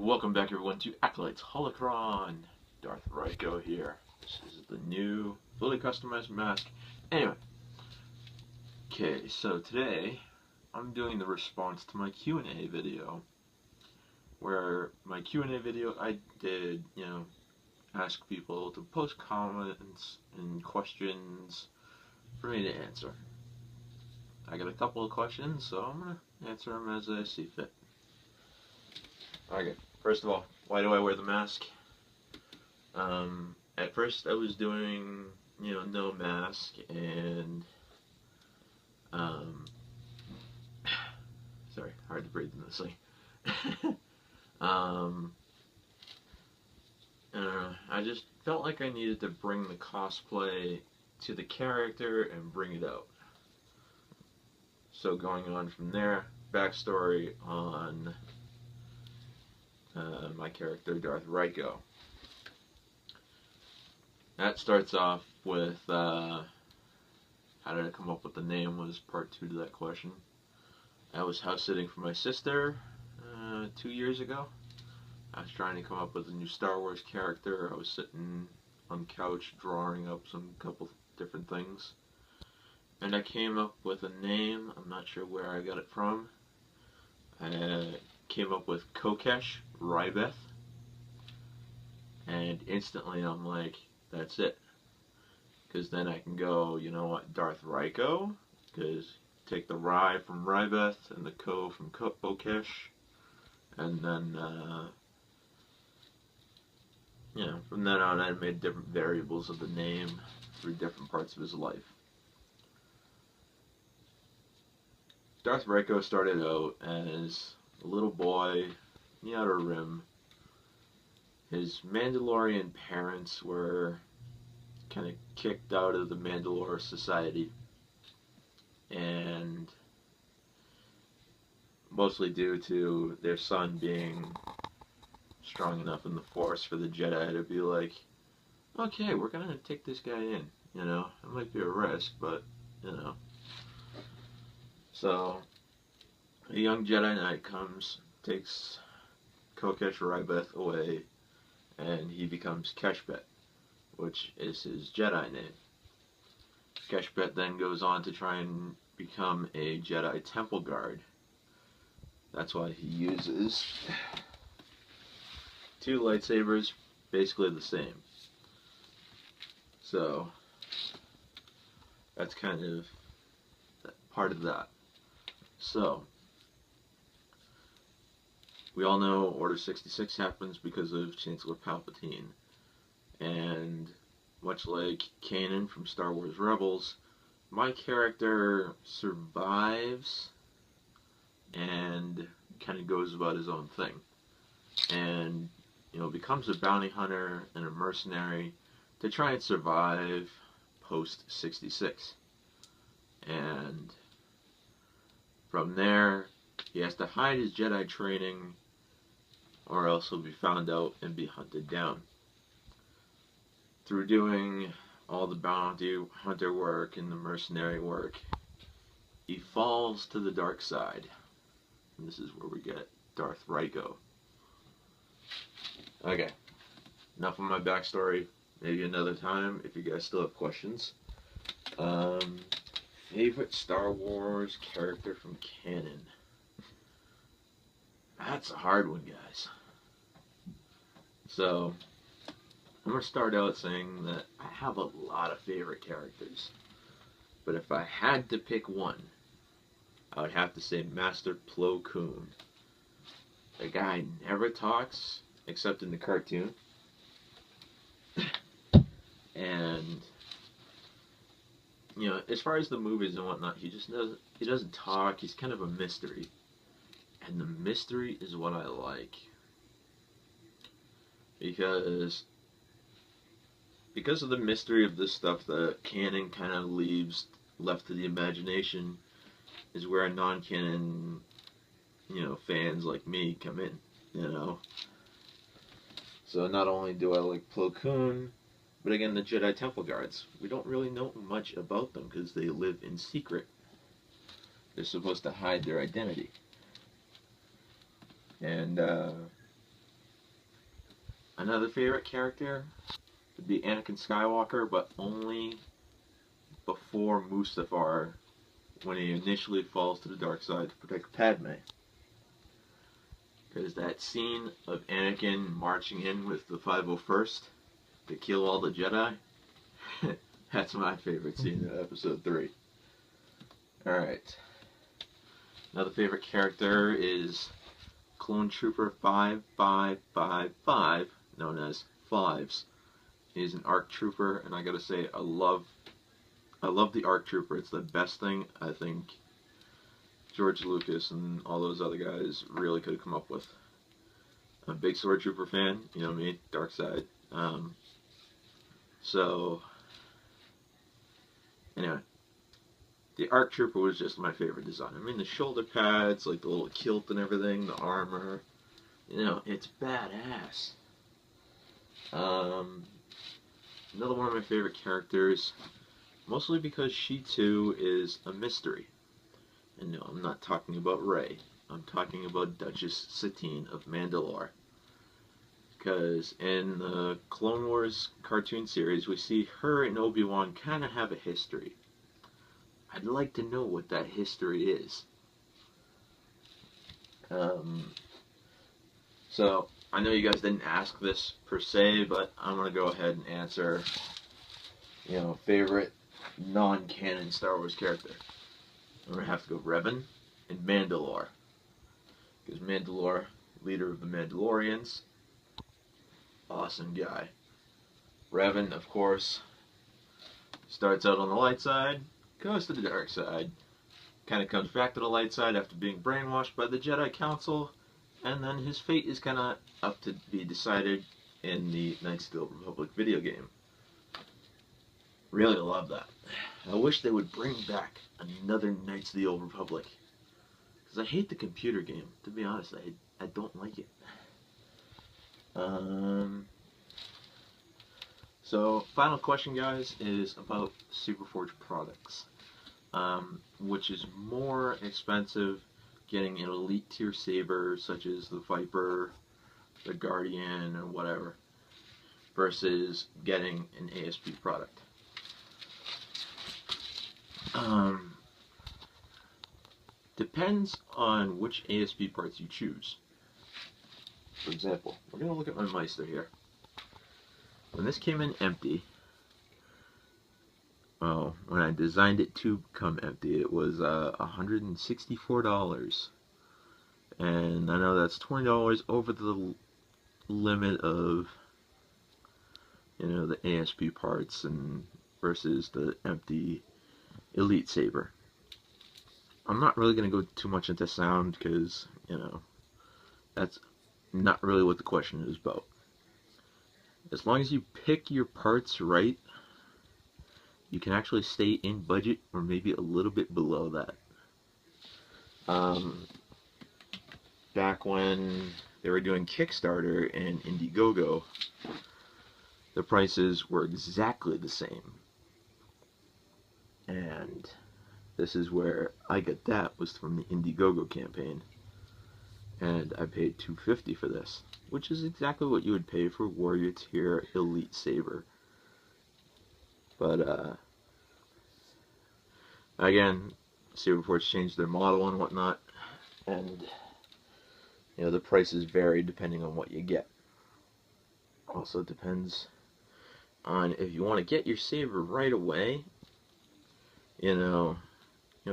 Welcome back everyone to Acolytes Holocron. Darth Ryko here. This is the new fully customized mask. Anyway, okay, so today I'm doing the response to my Q&A video. Where my Q&A video I did, ask people to post comments and questions for me to answer. I got a couple of questions, so I'm going to answer them as I see fit. Okay, first of all, why do I wear the mask? At first I was doing, no mask, and, sorry, hard to breathe in this thing. I just felt like I needed to bring the cosplay to the character and bring it out. So going on from there, backstory on my character, Darth Ryko. That starts off with, how did I come up with the name was part 2 to that question. I was house sitting for my sister 2 years ago. I was trying to come up with a new Star Wars character. I was sitting on the couch drawing up some couple different things. And I came up with a name. I'm not sure where I got it from. I came up with Kokesh Rybeth. And instantly I'm like, that's it. Because then I can go, you know what, Darth Ryko. Because take the Ry from Rybeth and the Ko from Kokesh. And then, from then on I made different variables of the name through different parts of his life. Darth Ryko started out as a little boy in the Outer Rim. His Mandalorian parents were kind of kicked out of the Mandalore society, and mostly due to their son being strong enough in the Force for the Jedi to be like, okay, we're gonna take this guy in, it might be a risk, but, So, a young Jedi Knight comes, takes Kokesh Rybeth away, and he becomes Keshbet, which is his Jedi name. Keshbet then goes on to try and become a Jedi Temple Guard. That's why he uses 2 lightsabers, basically the same. So, that's kind of part of that. So, we all know Order 66 happens because of Chancellor Palpatine. And much like Kanan from Star Wars Rebels, my character survives and kind of goes about his own thing. And, becomes a bounty hunter and a mercenary to try and survive post-66. And from there, he has to hide his Jedi training, or else he'll be found out and be hunted down. Through doing all the bounty hunter work and the mercenary work, he falls to the dark side. And this is where we get Darth Ryko. Okay, enough of my backstory. Maybe another time if you guys still have questions. Favorite Star Wars character from canon? That's a hard one, guys. So, I'm going to start out saying that I have a lot of favorite characters. But if I had to pick one, I would have to say Master Plo Koon. The guy never talks, except in the cartoon. And, as far as the movies and whatnot, he doesn't talk. He's kind of a mystery. And the mystery is what I like. Because of the mystery of this stuff that canon kind of leaves left to the imagination is where non-canon, fans like me come in, So not only do I like Plo Koon, but again, the Jedi Temple Guards. We don't really know much about them because they live in secret. They're supposed to hide their identity. And Another favorite character would be Anakin Skywalker, but only before Mustafar, when he initially falls to the dark side to protect Padme. Because that scene of Anakin marching in with the 501st to kill all the Jedi, that's my favorite scene in episode 3. Alright. Another favorite character is Clone Trooper 5555, known as Fives. He's an ARC Trooper, and I gotta say, I love the ARC Trooper. It's the best thing I think George Lucas and all those other guys really could have come up with. I'm a big Sword Trooper fan, you know me, dark side. So, anyway, the ARC Trooper was just my favorite design. I mean, the shoulder pads, like the little kilt and everything, the armor, you know, it's badass. Another one of my favorite characters, mostly because she too is a mystery. And no, I'm not talking about Rey. I'm talking about Duchess Satine of Mandalore. Because in the Clone Wars cartoon series, we see her and Obi-Wan kind of have a history. I'd like to know what that history is. So, I know you guys didn't ask this per se, but I'm going to go ahead and answer, you know, favorite non-canon Star Wars character. I'm going to have to go Revan and Mandalore. Because Mandalore, leader of the Mandalorians, awesome guy. Revan, of course, starts out on the light side, goes to the dark side, kind of comes back to the light side after being brainwashed by the Jedi Council, and then his fate is kind of up to be decided in the Knights of the Old Republic video game. Really love that. I wish they would bring back another Knights of the Old Republic. Because I hate the computer game. To be honest, I don't like it. So, final question, guys, is about Superforge products. Which is more expensive, getting an elite tier saber, such as the Viper, the Guardian, or whatever, versus getting an ASP product. Depends on which ASP parts you choose. For example, we're going to look at my Meister here. When this came in empty, well, when I designed it to come empty, it was $164. And I know that's $20 over the limit of, you know, the ASP parts and versus the empty Elite Saber. I'm not really going to go too much into sound because, you know, that's not really what the question is about. As long as you pick your parts right, you can actually stay in budget or maybe a little bit below that. Back when they were doing Kickstarter and Indiegogo, the prices were exactly the same. And this is where I got that, was from the Indiegogo campaign. And I paid $250 for this, which is exactly what you would pay for Warrior Tier Elite Saber. But, again, Superforge changed their model and whatnot, and, you know, the prices vary depending on what you get. Also depends on if you want to get your saber right away, you know,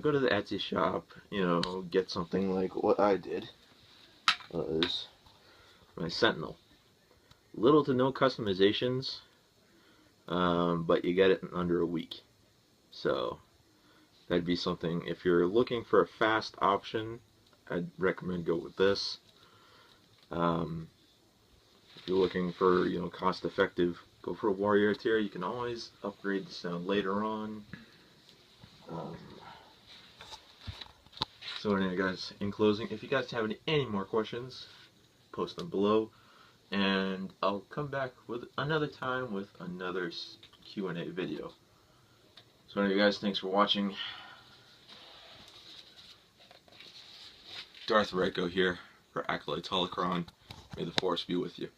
go to the Etsy shop, you know, get something like what I did, was my Sentinel. Little to no customizations, but you get it in under a week. So that'd be something, if you're looking for a fast option, I'd recommend go with this. If you're looking for, you know, cost effective, go for a Warrior Tier. You can always upgrade the sound later on. So anyway, guys, in closing, if you guys have any more questions, post them below, and I'll come back with another time with another Q&A video. So anyway, guys, thanks for watching. Darth Reiko here for Acolytes Holocron. May the Force be with you.